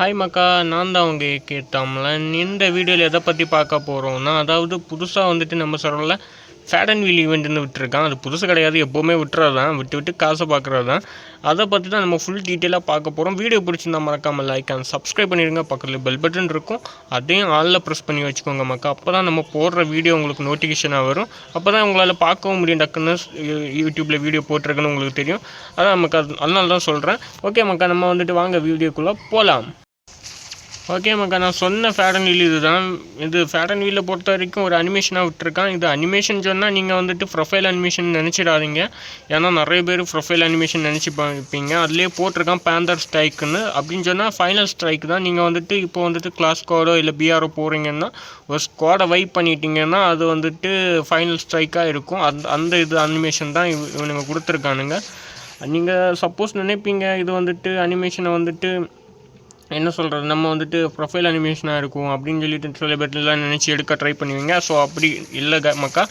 Hi மக்கா, நான் தான் உங்கள் ஏகே தமிழன். இந்த வீடியோவில் எதை பற்றி பார்க்க போகிறோம்னா, அதாவது புதுசாக வந்துட்டு நம்ம சர்வரில் ஃபேட் அண்ட் வீல் ஈவெண்ட்னு விட்டுருக்கான். அது புதுசு கிடையாது, எப்போவுமே விட்டுறது தான், விட்டு காசை பார்க்குறது தான். அதை பற்றி தான் நம்ம ஃபுல் டீட்டெயிலாக பார்க்க போகிறோம். வீடியோ பிடிச்சிருந்தா மறக்காமல் லைக் அண்ட் சப்ஸ்கிரைப் பண்ணிடுங்க. பக்கத்தில் பெல் பட்டன் இருக்கும், அதையும் ஆளில் ப்ரெஸ் பண்ணி வச்சுக்கோங்க மக்கா. அப்போ தான் நம்ம போடுற வீடியோ உங்களுக்கு நோட்டிஃபிகேஷனாக வரும். அப்போ தான் உங்களால் பார்க்கவும் முடியும். டக்குன்னு யூடியூப்பில் வீடியோ போட்டிருக்குன்னு உங்களுக்கு தெரியும். அதான் மக்கா, அதனால தான் சொல்கிறேன். ஓகே மக்கா, நம்ம வந்துட்டு வாங்க வீடியோக்குள்ளே போகலாம். ஓகே மக்கா, நான் சொன்ன ஃபேட் அண்ட் வீல் இதுதான். இது ஃபேட் அண்ட் வீலில் பொறுத்த வரைக்கும் ஒரு அனிமேஷனாக விட்டுருக்கான். இது அனிமேஷன் சொன்னால் நீங்கள் வந்துட்டு ப்ரொஃபைல் அனிமேஷன் நினச்சிடாதீங்க. ஏன்னா நிறைய பேர் ப்ரொஃபைல் அனிமேஷன் நினச்சி பார்ப்பீங்க. அதுலேயே போட்டிருக்கான் பேந்தர் ஸ்ட்ரைக்குன்னு. அப்படின்னு சொன்னால் ஃபைனல் ஸ்ட்ரைக் தான். நீங்கள் வந்துட்டு இப்போ வந்துட்டு கிளாஸ் ஸ்குவாடோ இல்லை பிஆர்ஓ போகிறீங்கன்னா ஒரு ஸ்குவாடை வைப் பண்ணிட்டீங்கன்னா அது வந்துட்டு ஃபைனல் ஸ்ட்ரைக்காக இருக்கும். அந்த இது அனிமேஷன் தான் இவனுங்க கொடுத்துருக்கானுங்க. நீங்கள் சப்போஸ் நினைப்பீங்க இது வந்துட்டு அனிமேஷனை வந்துட்டு என்ன சொல்கிறது, நம்ம வந்துட்டு ப்ரொஃபைல் அனிமேஷனாக இருக்கும் அப்படின்னு சொல்லிட்டு சில பேர்லாம் நினச்சி எடுக்க ட்ரை பண்ணுவீங்க. ஸோ அப்படி இல்லை மக்கா,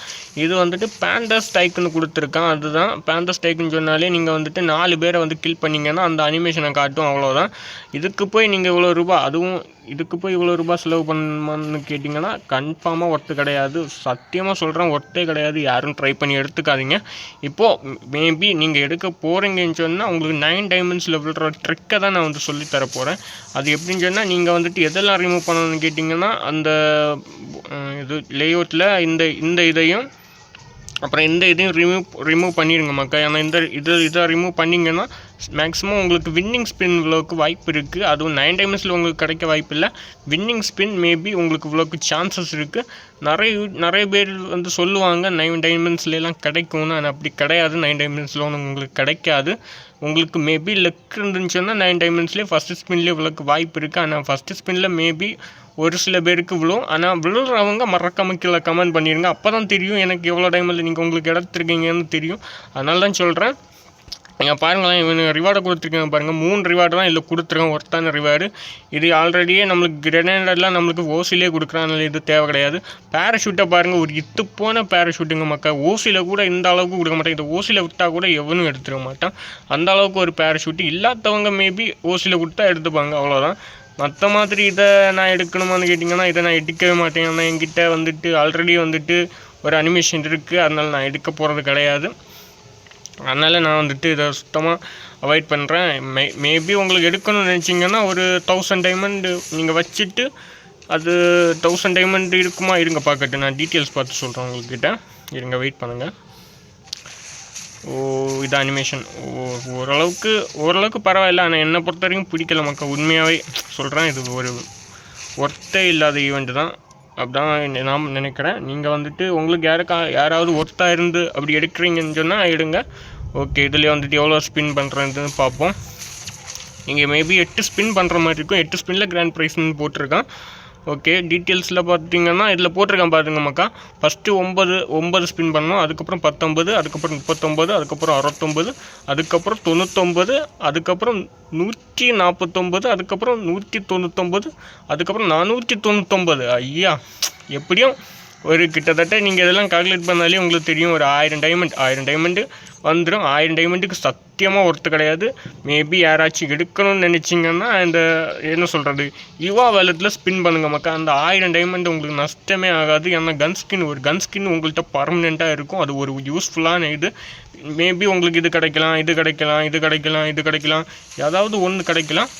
இது வந்துட்டு பேந்தர் ஸ்ட்ரைக்குன்னு கொடுத்துருக்கான். அதுதான் பேந்தர் ஸ்ட்ரைக்குன்னு சொன்னாலே நீங்கள் வந்துட்டு 4 பேரை வந்து கில் பண்ணிங்கன்னா அந்த அனிமேஷனை காட்டும், அவ்வளோதான். இதுக்கு போய் நீங்கள் இவ்வளோ ரூபா, அதுவும் இதுக்கு போய் இவ்வளோ ரூபா செலவு பண்ணணுமான்னு கேட்டிங்கன்னா கன்ஃபார்மாக ஒர்த்து கிடையாது. சத்தியமாக சொல்கிறேன், ஒர்த்தே கிடையாது. யாரும் ட்ரை பண்ணி எடுத்துக்காதீங்க. இப்போது மேபி நீங்கள் எடுக்க போகிறீங்கன்னு சொன்னால் உங்களுக்கு 9 டைமண்ட்ஸில் விழுற ட்ரிக்கை தான் நான் வந்து சொல்லித்தர போகிறேன். அது எப்படின்னு சொன்னால், நீங்கள் வந்துட்டு எதெல்லாம் ரிமூவ் பண்ணணும்னு கேட்டிங்கன்னா அந்த இது லேஅவுட்டில் இந்த இதையும் அப்புறம் இந்த இதையும் ரிமூவ் பண்ணிடுங்க மக்கா. ஏன்னா இதை ரிமூவ் பண்ணிங்கன்னா மேக்ஸிமம் உங்களுக்கு வின்னிங் ஸ்பின் இவ்வளோக்கு வாய்ப்பு இருக்குது. அதுவும் 9 டைமண்ட்ஸில் உங்களுக்கு கிடைக்க வாய்ப்பு இல்லை. வின்னிங் ஸ்பின் மேபி உங்களுக்கு இவ்வளோக்கு சான்சஸ் இருக்குது. நிறைய பேர் வந்து சொல்லுவாங்க 9 டைமண்ட்ஸ்லாம் கிடைக்கும்னு. ஆனால் அப்படி கிடையாது. 9 டைமண்ட்ஸில் உங்களுக்கு கிடைக்காது. உங்களுக்கு மேபி லக் இருந்துச்சுன்னா 9 டைமண்ட்ஸ்லேயே ஃபஸ்ட்டு ஸ்பின்லேயே இவ்வளோக்கு வாய்ப்பு இருக்குது. ஆனால் ஃபஸ்ட்டு ஸ்பின்னில் மேபி ஒரு சில பேருக்கு விழும். ஆனால் விழுறவங்க மறக்காம கீழே கமெண்ட் பண்ணிடுங்க. அப்போ தான் தெரியும் எனக்கு எவ்வளோ டைமில் நீங்கள் உங்களுக்கு எடுத்துருக்கீங்கன்னு தெரியும். அதனால தான் சொல்கிறேன். நீங்கள் பாருங்களேன், இவனு ரிவார்டை கொடுத்துருக்கீங்க பாருங்கள். 3 ரிவார்டு தான் இதில் கொடுத்துருக்கேன், ஒருத்தான ரிவார்டு. இது ஆல்ரெடியே நம்மளுக்கு கிரெனேடெல்லாம் நம்மளுக்கு ஓசிலே கொடுக்குறாங்க, இது தேவை கிடையாது. பேராஷூட்டை பாருங்கள், ஒரு இத்து போன பேராஷூட்டுங்க மக்கா. ஓசியில் கூட இந்த அளவுக்கு கொடுக்க மாட்டேன். இந்த ஓசியில் விட்டால் கூட எவனும் எடுத்துக்க மாட்டான். அந்த அளவுக்கு ஒரு பேராஷூட்டு. இல்லாதவங்க மேபி ஓசியில் கொடுத்தா எடுத்துப்பாங்க, அவ்வளோதான். மற்ற மாதிரி இதை நான் எடுக்கணுமான்னு கேட்டிங்கன்னா இதை நான் எடுக்கவே மாட்டேன். ஆனால் என்கிட்ட வந்துட்டு ஆல்ரெடி வந்துட்டு ஒரு அனிமேஷன் இருக்குது, அதனால் நான் எடுக்க போகிறது கிடையாது. அதனால் நான் வந்துட்டு இதை சுத்தமாக அவாய்ட் பண்ணுறேன். மேபி உங்களுக்கு எடுக்கணும்னு நினச்சிங்கன்னா ஒரு 1000 டைமண்ட் நீங்கள் வச்சுட்டு அது 1000 டைமண்ட் இருக்குமா இருங்க பார்க்கட்டு, நான் டீட்டெயில்ஸ் பார்த்து சொல்கிறேன் உங்கள்கிட்ட. இருங்க, வெயிட் பண்ணுங்கள். இது அனிமேஷன் ஓரளவுக்கு பரவாயில்ல. ஆனால் என்னை பொறுத்த வரைக்கும் பிடிக்கல மக்கா, உண்மையாகவே சொல்கிறேன். இது ஒரு ஒர்த்தே இல்லாத ஈவெண்ட்டு தான், அப்படிதான் நான் நினைக்கிறேன். நீங்கள் வந்துட்டு உங்களுக்கு யாராவது ஒர்த்தாக இருந்து அப்படி எடுக்கிறீங்கன்னு சொன்னால் எடுங்க. ஓகே, இதில் வந்துட்டு எவ்வளோ ஸ்பின் பண்ணுறதுன்னு பார்ப்போம். நீங்கள் மேபி 8 ஸ்பின் பண்ணுற மாதிரி இருக்கும். 8 ஸ்பின்னில் கிராண்ட் ப்ரைஸ்ன்னு போட்டிருக்கான். ஓகே, டீட்டெயில்ஸில் பார்த்தீங்கன்னா இதில் போட்டிருக்கேன் பாருங்க மக்கா. ஃபஸ்ட்டு 9 ஸ்பின் பண்ணோம், அதுக்கப்புறம் 19, அதுக்கப்புறம் 39, அதுக்கப்புறம் 69, அதுக்கப்புறம் 99, அதுக்கப்புறம் 149, அதுக்கப்புறம் 199, அதுக்கப்புறம் 499. ஐயா, எப்படியும் ஒரு கிட்டத்தட்ட நீங்கள் இதெல்லாம் கால்குலேட் பண்ணாலே உங்களுக்கு தெரியும், ஒரு 1000 டைமண்டு வந்துடும். 1000 டைமண்டுக்கு சத்தியமாக ஒர்த்து கிடையாது. மேபி யாராச்சும் எடுக்கணும்னு நினச்சிங்கன்னா இந்த என்ன சொல்கிறது, யுவா வேலத்தில் ஸ்பின் பண்ணுங்க மக்கா. அந்த 1000 டைமண்ட் உங்களுக்கு நஷ்டமே ஆகாது. ஏன்னா ஒரு கன் ஸ்கின் உங்கள்கிட்ட பர்மனெண்ட்டாக இருக்கும். அது ஒரு யூஸ்ஃபுல்லான இது. மேபி உங்களுக்கு இது கிடைக்கலாம், ஏதாவது ஒன்று கிடைக்கலாம்.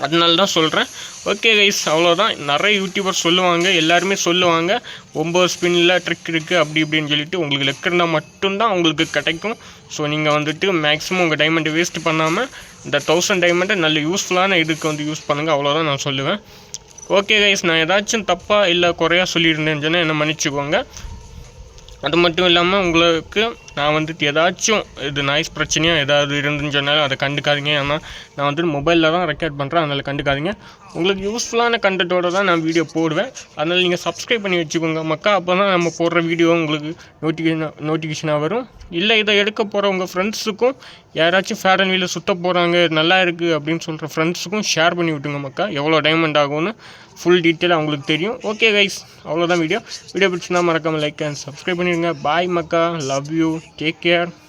அதனால தான் சொல்கிறேன். ஓகே கைஸ், அவ்வளோதான். நிறைய யூடியூபர் சொல்லுவாங்க, எல்லாருமே சொல்லுவாங்க 9 ஸ்பின்னில் ட்ரிக் இருக்குது அப்படி இப்படின்னு சொல்லிட்டு. உங்களுக்கு லக் இருந்தால் மட்டும்தான் உங்களுக்கு கிடைக்கும். ஸோ நீங்கள் வந்துட்டு மேக்ஸிமம் உங்கள் டைமண்டை வேஸ்ட் பண்ணாமல் இந்த 1000 டைமண்டை நல்ல யூஸ்ஃபுல்லான இதுக்கு வந்து யூஸ் பண்ணுங்கள், அவ்வளோதான் நான் சொல்லுவேன். ஓகே கைஸ், நான் ஏதாச்சும் தப்பாக இல்லை குறையாக சொல்லியிருந்தேன்னு சொன்னால் என்ன மன்னிச்சுக்கோங்க. அது மட்டும் இல்லாமல் உங்களுக்கு நான் வந்துட்டு ஏதாச்சும் இது நாய்ஸ் பிரச்சனையாக ஏதாவது இருந்துன்னு சொன்னாலும் அதை கண்டுக்காதீங்க. ஏன்னா நான் வந்துட்டு மொபைலில் தான் ரெக்கார்ட் பண்ணுறேன், அதனால் கண்டுக்காதீங்க. உங்களுக்கு யூஸ்ஃபுல்லான கண்டென்ட்டோடு தான் நான் வீடியோ போடுவேன். அதனால் நீங்கள் சப்ஸ்கிரைப் பண்ணி வச்சுக்கோங்க மக்கா. அப்போ தான் நம்ம போடுற வீடியோ உங்களுக்கு நோட்டிஃபிகேஷனாக வரும். இல்லை இதை எடுக்க போகிற உங்கள் ஃப்ரெண்ட்ஸுக்கும், யாராச்சும் ஃபேட் அண்ட் வீலில் சுற்ற போகிறாங்க நல்லா இருக்குது அப்படின்னு சொல்கிற ஃப்ரெண்ட்ஸுக்கும் ஷேர் பண்ணி விட்டுங்க மக்கா. எவ்வளோ டைமண்ட் ஆகும்னு ஃபுல் டீட்டெயில் அவங்களுக்கு தெரியும். ஓகே கைஸ், அவ்வளோதான் வீடியோ பிடிச்சிருந்தா மறக்காமல் லைக் அண்ட் சப்ஸ்கிரைப் பண்ணிடுங்க. பாய் மக்கா, லவ் யூ, டேக் கேர்.